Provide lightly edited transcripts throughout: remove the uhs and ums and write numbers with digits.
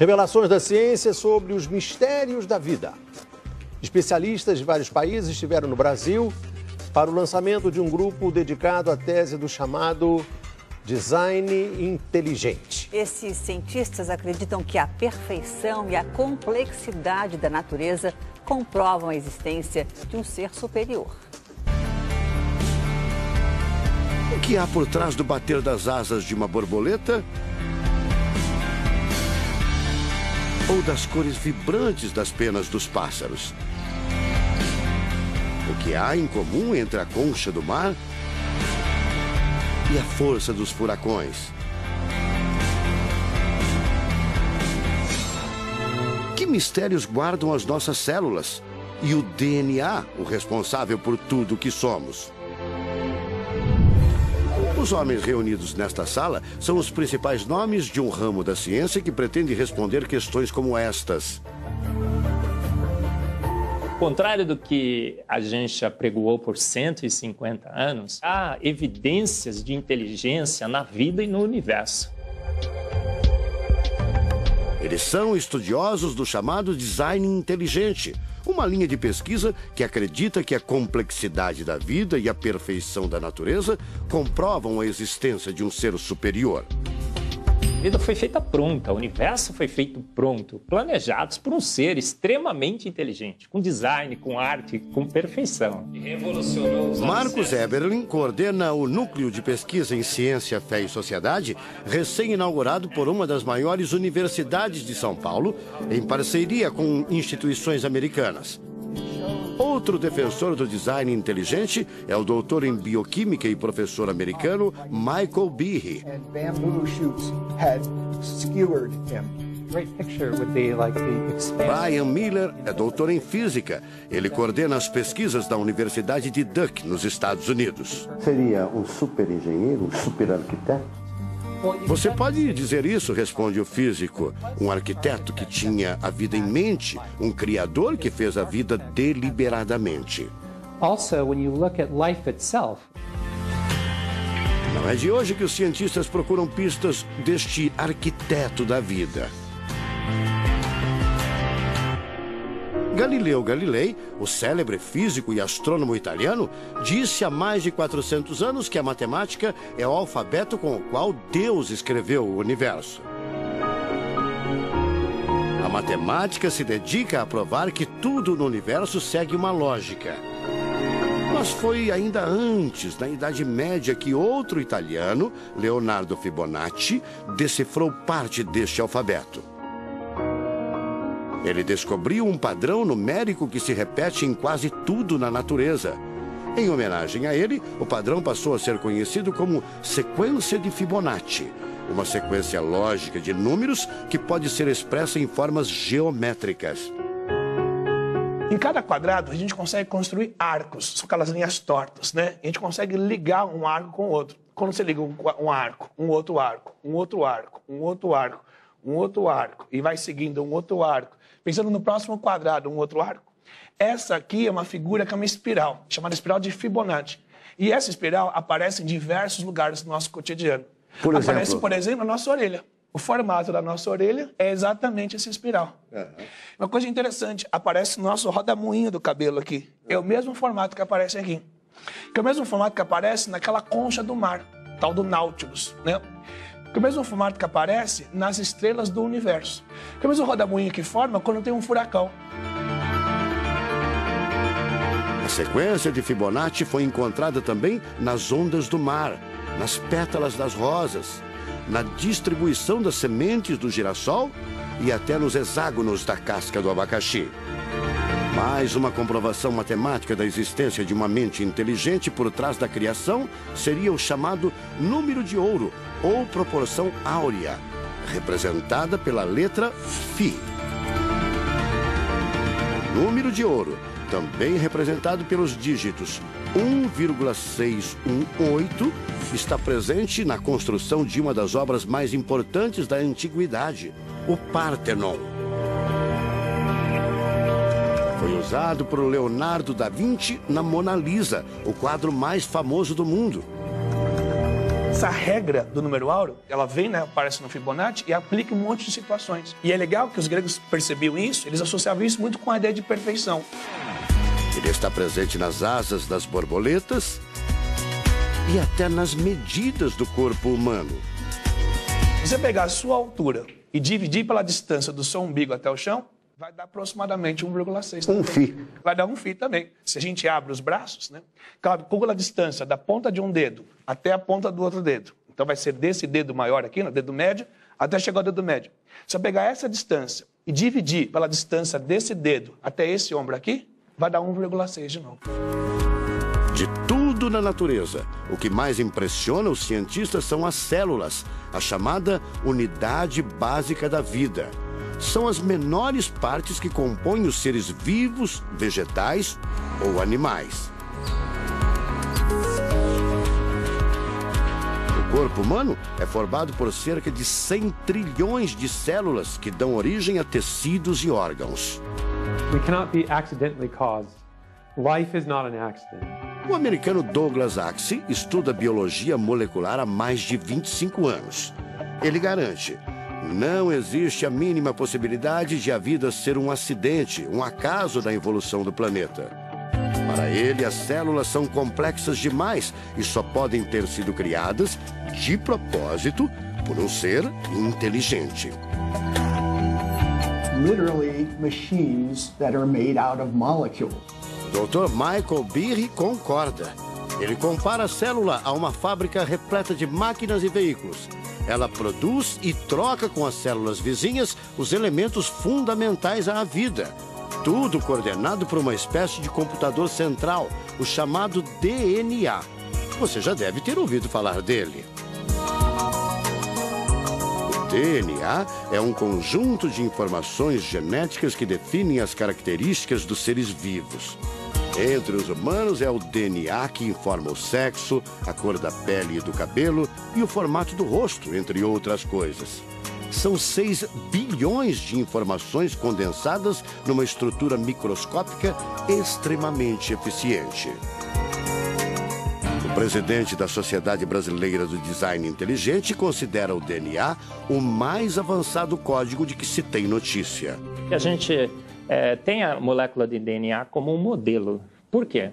Revelações da ciência sobre os mistérios da vida. Especialistas de vários países estiveram no Brasil para o lançamento de um grupo dedicado à tese do chamado design inteligente. Esses cientistas acreditam que a perfeição e a complexidade da natureza comprovam a existência de um ser superior. O que há por trás do bater das asas de uma borboleta? Ou das cores vibrantes das penas dos pássaros? O que há em comum entre a concha do mar e a força dos furacões? Que mistérios guardam as nossas células e o DNA, o responsável por tudo que somos? Os homens reunidos nesta sala são os principais nomes de um ramo da ciência que pretende responder questões como estas. Ao contrário do que a gente apregoou por 150 anos, há evidências de inteligência na vida e no universo. Eles são estudiosos do chamado design inteligente, uma linha de pesquisa que acredita que a complexidade da vida e a perfeição da natureza comprovam a existência de um ser superior. A vida foi feita pronta, o universo foi feito pronto, planejados por um ser extremamente inteligente, com design, com arte, com perfeição. E revolucionou os Marcos Eberlin coordena o Núcleo de Pesquisa em Ciência, Fé e Sociedade, recém-inaugurado por uma das maiores universidades de São Paulo, em parceria com instituições americanas. Outro defensor do design inteligente é o doutor em bioquímica e professor americano Michael Behe. Brian Miller é doutor em física. Ele coordena as pesquisas da Universidade de Duke, nos Estados Unidos. Seria um super engenheiro, um super arquiteto? Você pode dizer isso, responde o físico. Um arquiteto que tinha a vida em mente, um criador que fez a vida deliberadamente. Also, when you look at life itself, não é de hoje que os cientistas procuram pistas deste arquiteto da vida. Galileu Galilei, o célebre físico e astrônomo italiano, disse há mais de 400 anos que a matemática é o alfabeto com o qual Deus escreveu o universo. A matemática se dedica a provar que tudo no universo segue uma lógica. Mas foi ainda antes, na Idade Média, que outro italiano, Leonardo Fibonacci, decifrou parte deste alfabeto. Ele descobriu um padrão numérico que se repete em quase tudo na natureza. Em homenagem a ele, o padrão passou a ser conhecido como sequência de Fibonacci, uma sequência lógica de números que pode ser expressa em formas geométricas. Em cada quadrado, a gente consegue construir arcos, são aquelas linhas tortas, né? A gente consegue ligar um arco com o outro. Quando você liga um arco, um outro arco, um outro arco, um outro arco, um outro arco, e vai seguindo um outro arco, pensando no próximo quadrado, um outro arco. Essa aqui é uma figura que é uma espiral, chamada espiral de Fibonacci. E essa espiral aparece em diversos lugares do nosso cotidiano. Aparece, por exemplo, na nossa orelha. O formato da nossa orelha é exatamente essa espiral. Uma coisa interessante, aparece no nosso rodamuinho do cabelo aqui. É o mesmo formato que aparece aqui. Que é o mesmo formato que aparece naquela concha do mar, tal do Nautilus, né? Que é o mesmo formato que aparece nas estrelas do universo. Que é o mesmo rodamuinho que forma quando tem um furacão. A sequência de Fibonacci foi encontrada também nas ondas do mar, nas pétalas das rosas, na distribuição das sementes do girassol e até nos hexágonos da casca do abacaxi. Mais uma comprovação matemática da existência de uma mente inteligente por trás da criação seria o chamado número de ouro, ou proporção áurea, representada pela letra Φ. Número de ouro, também representado pelos dígitos 1,618, está presente na construção de uma das obras mais importantes da antiguidade, o Parthenon. Foi usado por Leonardo da Vinci na Mona Lisa, o quadro mais famoso do mundo. essa regra do número áureo, ela vem, né, aparece no Fibonacci e aplica em um monte de situações. E é legal que os gregos percebiam isso, eles associavam isso muito com a ideia de perfeição. Ele está presente nas asas das borboletas e até nas medidas do corpo humano. Se você pegar a sua altura e dividir pela distância do seu umbigo até o chão, vai dar aproximadamente 1,6. Um φ. Vai dar um φ também. Se a gente abre os braços, né, calcula a distância da ponta de um dedo até a ponta do outro dedo. Então vai ser desse dedo maior aqui, no dedo médio, até chegar ao dedo médio. Se eu pegar essa distância e dividir pela distância desse dedo até esse ombro aqui, vai dar 1,6 de novo. De tudo na natureza, o que mais impressiona os cientistas são as células, a chamada unidade básica da vida. São as menores partes que compõem os seres vivos, vegetais ou animais. O corpo humano é formado por cerca de 100 trilhões de células que dão origem a tecidos e órgãos. We cannot be accidentally caused. Life is not an accident. O americano Douglas Axie estuda biologia molecular há mais de 25 anos. Ele garante: não existe a mínima possibilidade de a vida ser um acidente, um acaso da evolução do planeta. Para ele, as células são complexas demais e só podem ter sido criadas de propósito por um ser inteligente. Literally machines that are made out of molecules. Dr. Michael Behe concorda. Ele compara a célula a uma fábrica repleta de máquinas e veículos. Ela produz e troca com as células vizinhas os elementos fundamentais à vida. Tudo coordenado por uma espécie de computador central, o chamado DNA. Você já deve ter ouvido falar dele. O DNA é um conjunto de informações genéticas que definem as características dos seres vivos. Entre os humanos é o DNA que informa o sexo, a cor da pele e do cabelo e o formato do rosto, entre outras coisas. São 6 bilhões de informações condensadas numa estrutura microscópica extremamente eficiente. O presidente da Sociedade Brasileira do Design Inteligente considera o DNA o mais avançado código de que se tem notícia. A gente tem a molécula de DNA como um modelo. Por quê?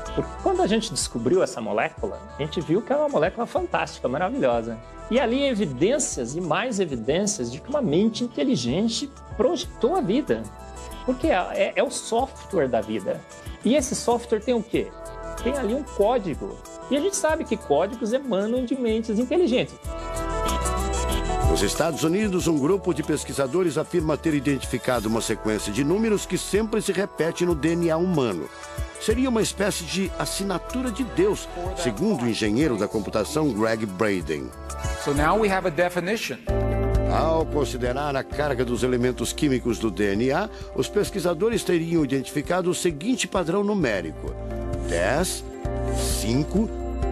Porque quando a gente descobriu essa molécula, a gente viu que é uma molécula fantástica, maravilhosa. E ali evidências e mais evidências de que uma mente inteligente projetou a vida. Porque é o software da vida. E esse software tem o quê? Tem ali um código. E a gente sabe que códigos emanam de mentes inteligentes. Nos Estados Unidos, um grupo de pesquisadores afirma ter identificado uma sequência de números que sempre se repete no DNA humano. Seria uma espécie de assinatura de Deus, segundo o engenheiro da computação Greg Braden. So now we have a definition. Ao considerar a carga dos elementos químicos do DNA, os pesquisadores teriam identificado o seguinte padrão numérico: 10, 5,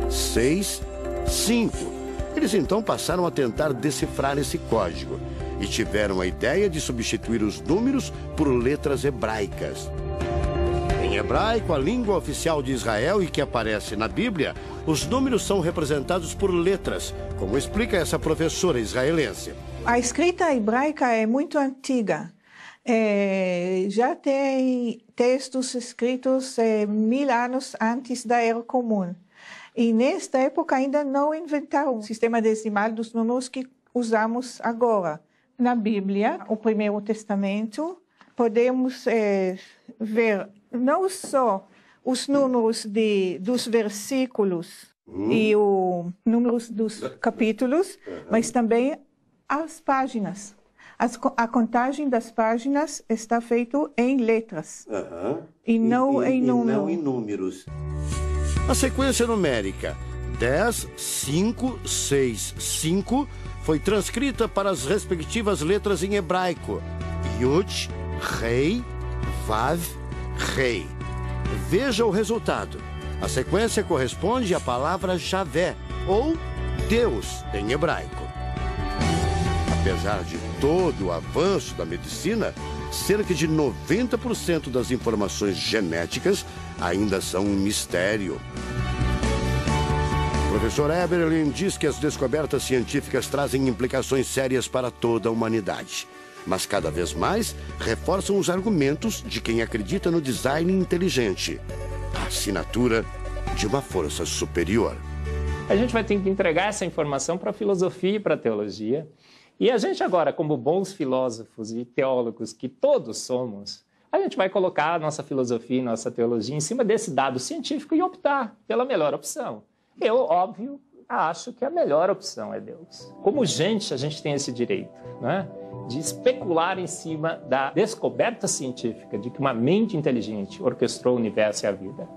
6, 5. Eles então passaram a tentar decifrar esse código e tiveram a ideia de substituir os números por letras hebraicas. Em hebraico, a língua oficial de Israel e que aparece na Bíblia, os números são representados por letras, como explica essa professora israelense. A escrita hebraica é muito antiga. Já tem textos escritos 1000 anos antes da Era Comum. E nesta época ainda não inventaram o sistema decimal dos números que usamos agora. Na Bíblia, o Primeiro Testamento, podemos ver não só os números dos versículos e os números dos capítulos, mas também as páginas. A contagem das páginas está feita em letras e não em números. A sequência numérica 10, 5, 6, 5 foi transcrita para as respectivas letras em hebraico: Yud, Rei, Vav, Rei. Veja o resultado. A sequência corresponde à palavra Javé, ou Deus, em hebraico. Apesar de todo o avanço da medicina, cerca de 90% das informações genéticas ainda são um mistério. professor Eberlin diz que as descobertas científicas trazem implicações sérias para toda a humanidade, mas cada vez mais reforçam os argumentos de quem acredita no design inteligente, a assinatura de uma força superior. A gente vai ter que entregar essa informação para a filosofia e para a teologia. E a gente agora, como bons filósofos e teólogos que todos somos, a gente vai colocar a nossa filosofia e nossa teologia em cima desse dado científico e optar pela melhor opção. Eu, óbvio, acho que a melhor opção é Deus. Como gente, a gente tem esse direito, né, de especular em cima da descoberta científica de que uma mente inteligente orquestrou o universo e a vida.